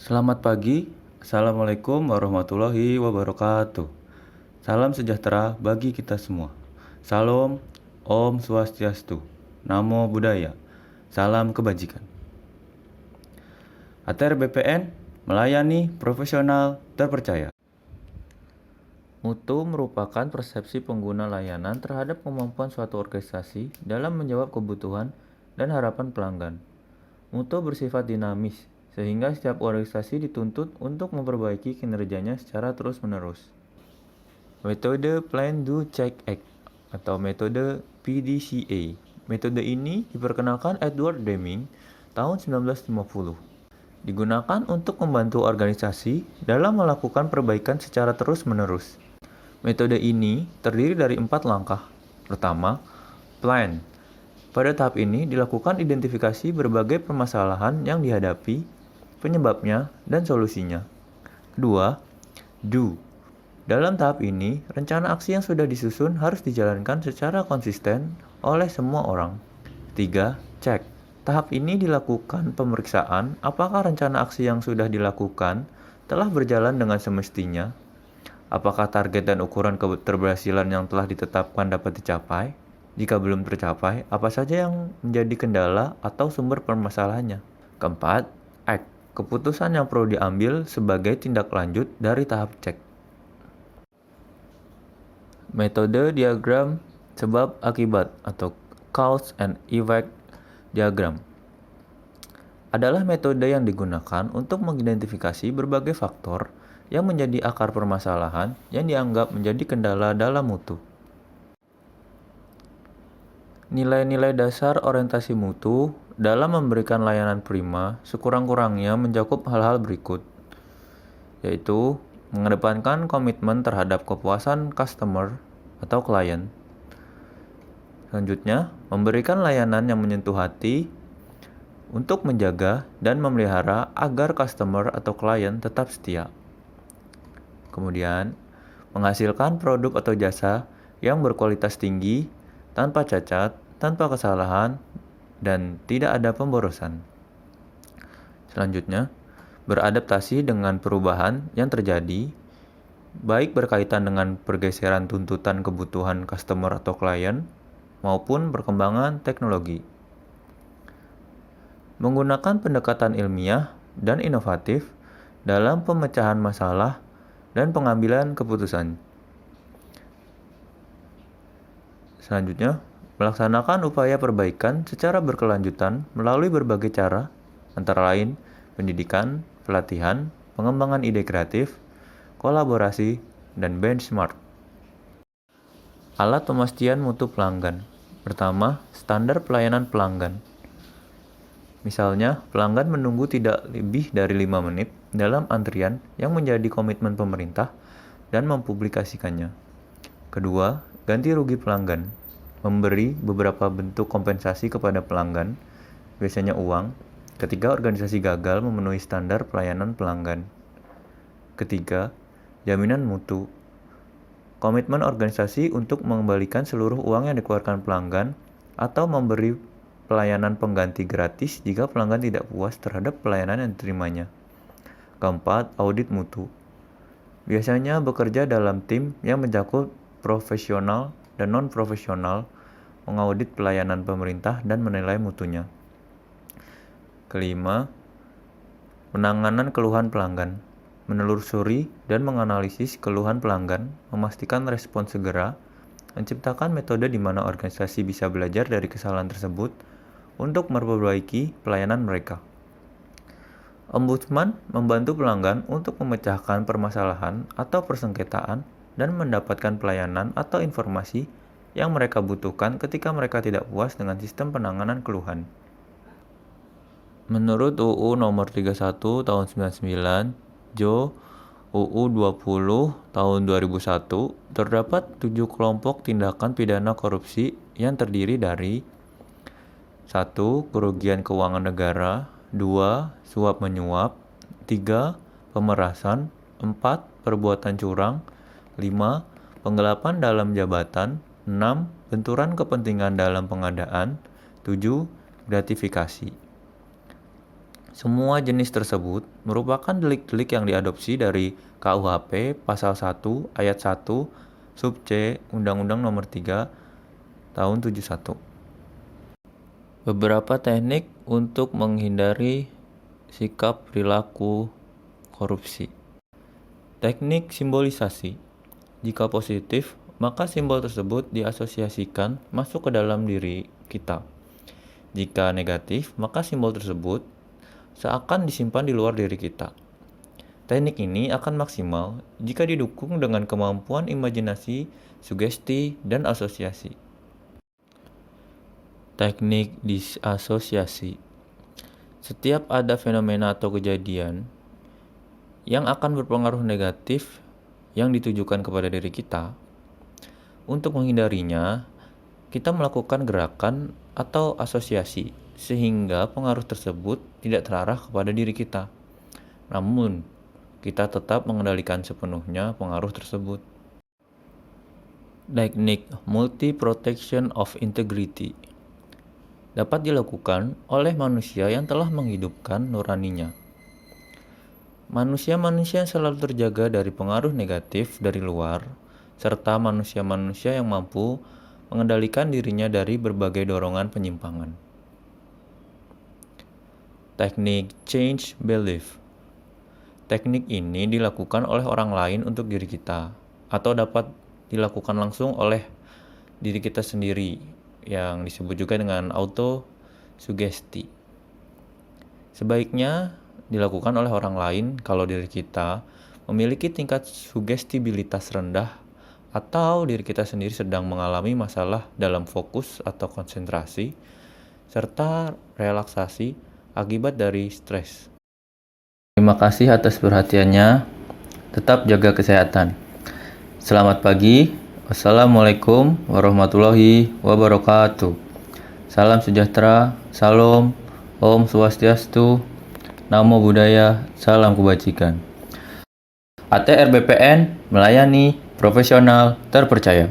Selamat pagi, Assalamualaikum warahmatullahi wabarakatuh. Salam sejahtera bagi kita semua. Salam, Om Swastiastu, Namo Buddhaya, salam kebajikan. ATR BPN melayani profesional terpercaya. Mutu merupakan persepsi pengguna layanan terhadap kemampuan suatu organisasi dalam menjawab kebutuhan dan harapan pelanggan. Mutu bersifat dinamis, sehingga setiap organisasi dituntut untuk memperbaiki kinerjanya secara terus-menerus. Metode Plan Do Check Act atau metode PDCA. Metode ini diperkenalkan Edward Deming tahun 1950. Digunakan untuk membantu organisasi dalam melakukan perbaikan secara terus-menerus. Metode ini terdiri dari 4 langkah. Pertama, plan. Pada tahap ini dilakukan identifikasi berbagai permasalahan yang dihadapi, penyebabnya, dan solusinya. Kedua, do. Dalam tahap ini, rencana aksi yang sudah disusun harus dijalankan secara konsisten oleh semua orang. Tiga, check. Tahap ini dilakukan pemeriksaan apakah rencana aksi yang sudah dilakukan telah berjalan dengan semestinya. Apakah target dan ukuran keberhasilan yang telah ditetapkan dapat dicapai? Jika belum tercapai, apa saja yang menjadi kendala atau sumber permasalahannya? Keempat, act. Keputusan yang perlu diambil sebagai tindak lanjut dari tahap cek. Metode diagram sebab akibat atau cause and effect diagram adalah metode yang digunakan untuk mengidentifikasi berbagai faktor yang menjadi akar permasalahan yang dianggap menjadi kendala dalam mutu. Nilai-nilai dasar orientasi mutu dalam memberikan layanan prima sekurang-kurangnya mencakup hal-hal berikut, yaitu mengedepankan komitmen terhadap kepuasan customer atau klien. Selanjutnya, memberikan layanan yang menyentuh hati untuk menjaga dan memelihara agar customer atau klien tetap setia. Kemudian, menghasilkan produk atau jasa yang berkualitas tinggi, tanpa cacat, tanpa kesalahan, dan tidak ada pemborosan. Selanjutnya, beradaptasi dengan perubahan yang terjadi, baik berkaitan dengan pergeseran tuntutan kebutuhan customer atau klien, maupun perkembangan teknologi. Menggunakan pendekatan ilmiah dan inovatif dalam pemecahan masalah dan pengambilan keputusan. Selanjutnya, melaksanakan upaya perbaikan secara berkelanjutan melalui berbagai cara, antara lain pendidikan, pelatihan, pengembangan ide kreatif, kolaborasi, dan benchmark. Alat pemastian mutu pelanggan. Pertama, standar pelayanan pelanggan. Misalnya, pelanggan menunggu tidak lebih dari 5 menit dalam antrian yang menjadi komitmen pemerintah dan mempublikasikannya. Kedua, ganti rugi pelanggan. Memberi beberapa bentuk kompensasi kepada pelanggan, biasanya uang, ketika organisasi gagal memenuhi standar pelayanan pelanggan. Ketiga, jaminan mutu. Komitmen organisasi untuk mengembalikan seluruh uang yang dikeluarkan pelanggan atau memberi pelayanan pengganti gratis jika pelanggan tidak puas terhadap pelayanan yang diterimanya. Keempat, audit mutu. Biasanya bekerja dalam tim yang mencakup profesional dan non-profesional, mengaudit pelayanan pemerintah dan menilai mutunya. Kelima, penanganan keluhan pelanggan. Menelusuri dan menganalisis keluhan pelanggan, memastikan respon segera, menciptakan metode di mana organisasi bisa belajar dari kesalahan tersebut untuk memperbaiki pelayanan mereka. Ombudsman membantu pelanggan untuk memecahkan permasalahan atau persengketaan dan mendapatkan pelayanan atau informasi yang mereka butuhkan ketika mereka tidak puas dengan sistem penanganan keluhan. Menurut UU nomor 31 tahun 99, Jo UU 20 tahun 2001, terdapat 7 kelompok tindakan pidana korupsi yang terdiri dari 1. Kerugian keuangan negara, 2. Suap menyuap, 3. Pemerasan, 4. Perbuatan curang, 5. Penggelapan dalam jabatan, 6. Benturan kepentingan dalam pengadaan, 7. Gratifikasi. Semua jenis tersebut merupakan delik-delik yang diadopsi dari KUHP Pasal 1 Ayat 1 Sub C Undang-Undang Nomor 3 Tahun 71. Beberapa teknik untuk menghindari sikap perilaku korupsi. Teknik simbolisasi. Jika positif, maka simbol tersebut diasosiasikan masuk ke dalam diri kita. Jika negatif, maka simbol tersebut seakan disimpan di luar diri kita. Teknik ini akan maksimal jika didukung dengan kemampuan imajinasi, sugesti, dan asosiasi. Teknik disasosiasi. Setiap ada fenomena atau kejadian yang akan berpengaruh negatif yang ditujukan kepada diri kita, untuk menghindarinya, kita melakukan gerakan atau asosiasi sehingga pengaruh tersebut tidak terarah kepada diri kita. Namun, kita tetap mengendalikan sepenuhnya pengaruh tersebut. Teknik multi-protection of integrity dapat dilakukan oleh manusia yang telah menghidupkan nuraninya. Manusia-manusia yang selalu terjaga dari pengaruh negatif dari luar, serta manusia-manusia yang mampu mengendalikan dirinya dari berbagai dorongan penyimpangan. Teknik change belief. Teknik ini dilakukan oleh orang lain untuk diri kita, atau dapat dilakukan langsung oleh diri kita sendiri, yang disebut juga dengan auto-sugesti. Sebaiknya dilakukan oleh orang lain kalau diri kita memiliki tingkat sugestibilitas rendah atau diri kita sendiri sedang mengalami masalah dalam fokus atau konsentrasi, serta relaksasi akibat dari stres. Terima kasih atas perhatiannya. Tetap jaga kesehatan. Selamat pagi. Wassalamualaikum warahmatullahi wabarakatuh. Salam sejahtera, salam, Om Swastiastu, Namo Buddhaya, salam kebajikan. ATR BPN melayani profesional terpercaya.